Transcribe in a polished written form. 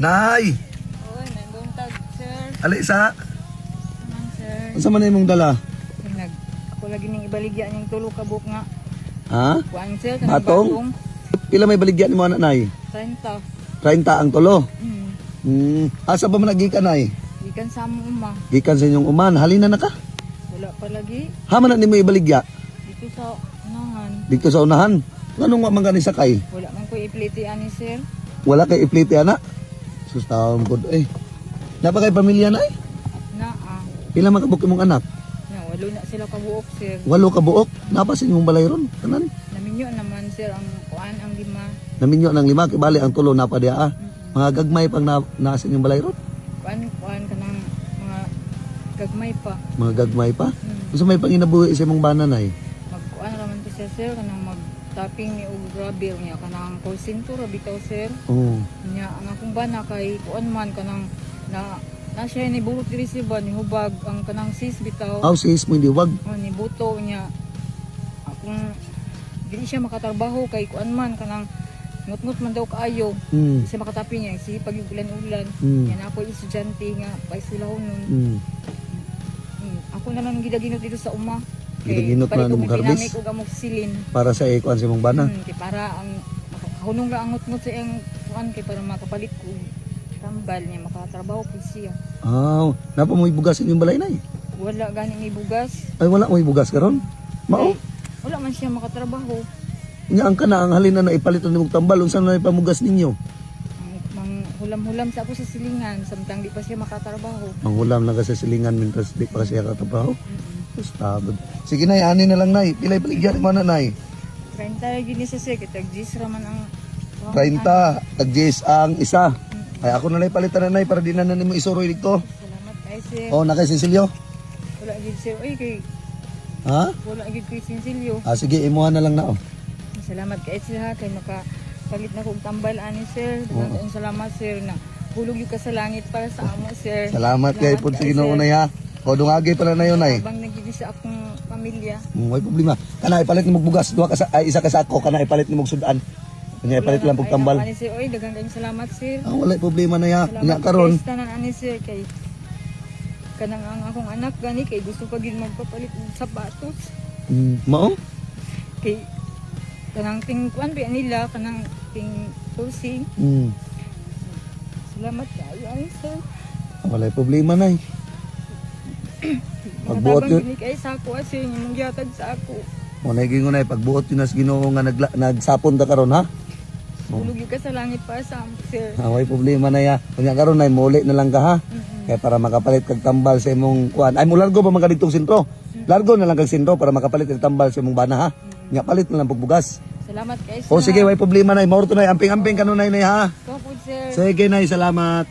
Nay, Oy, may buntag, sir. alisa. Naman, sir. Unsa man imong dala? Ako lagi ning ibaligya ning tulo ka book nga. Ha? Kuan, sir, kanang Batong? Pila may baligyan nimo anak nay? 30. 30 ang tulo. Hmm. Asa ba man nagikan nay? Ikan sa mo uma. Gikan sa inyong uman, halina na ka. Wala pa lagi. Haman na nimo ibaligya Dito sa unahan. dito sa unahan. Nganong wa man gani sakay? Wala man ko ipliti ani, sir. Wala kay ipliti ana. Sus taon pod eh. Napa kay pamilya nay? Naa. Pila man kabuk imong anak? Na walo na sila kabuok, sir. 8 ka buok. Napa sa inyong balay ron? Tanan. Naminyo naman, sir, ang kuan ang 5. Naminyo ng 5 kay bali ang tulo napa diha. Mga gagmay pang naa sa inyong balay ron. Kuan kanang mga gagmay pa. Mga gagmay pa. Hmm. Gusto may panginabuhi sa imong bana nay. Magkuan raman to siya, sir, kanang mag-tapping ni og grabe niya kanang call center bitaw, sir. Oo. Nya ang akong bana kay kuan man kanang na siya ni bulot diri si ba ni hubag ang kanang sis bitaw. Aw sis mo diwag. Ni buto niya. Akong dili siya makatrabaho kay kuan man kanang ngut-ngut man daw kaayo. Kasi makatapi niya si pag ulan-ulan. Yan ako estudyante nga paisulahon nun. Ako na lang gidaginot dito sa uma. Gidaginot na ng harvest? Ko gamok silin. Para sa ikuan sa imong bana. Kay para ang makahunong lang ang ngut-ngut sa iyang kuan kay para makapalit ko tambal niya makatrabaho po siya. Aw, napa mo ibugas inyong balay nay? Wala gani ni bugas. Ay wala mo ibugas karon. Mao. Wala man siya makatrabaho. Nya ang kana ang halina na ipalit na nimong tambal unsa na ipamugas ninyo? Mang hulam-hulam sa ako sa silingan samtang di pa siya makatrabaho. Manghulam na ka sa silingan mintas di pa siya katabaho. Tabod. Sige nay, ani na lang nay. Pilay baligyan mo na nay. 30 gini sa sir kitag jis raman ang 30 tag-10 ang isa. Ay ako na lang palitan na nay para di na nimo isuroy dito. Salamat kay sir. Oh, na kay Cecilio. Wala gid sir. Oy kay Ha? wala gid kay Sinsilyo. Sige, imuha na lang na oh. Salamat kay sir ha kay makapalit na kog tambal ani sir. Daghang salamat sir na hulog yung ka sa langit para sa amo sir. Salamat kay pud sa Ginoo nay ha. O dungagi pala na yon nay. Habang nagiging sa akong pamilya. May problema. Kana ipalit nimo bugas, duha ka sa ay isa ka sako, kana ipalit nimo sudan. Kanya ipalit lang pug tambal. Ani sir, oy daghang kayong salamat sir. Wala problema na ya. Nya Salamat karon. kay tanan ani sir kay kanang ang akong anak gani kay gusto pa gid magpapalit og sapatos. Mao? Kay kanang ting kuan ba nila kanang ting tusing. Salamat kayo ani sir. Wala problema nay. Pagbuot Matabang yun. gini kay sa ako sir imong gihatag sa ako. Mo nay gingon nay pagbuot yun as Ginoo nga nagsapon ta karon ha. Hulog yung ka sa langit para sa amo sir. May problema na ya. Kunya karon nay muli na lang ka ha. Kaya para makapalit kag tambal sa imong kuan. Ay mo largo ba man kadtong sentro? Largo na lang kag sentro para makapalit kag tambal sa imong bana ha. Nya palit na lang pag bugas. Salamat kay sir. O sige, way problema nay. Maurto nay amping-amping kanunay nay ha. Go po sir. Sige nay, salamat.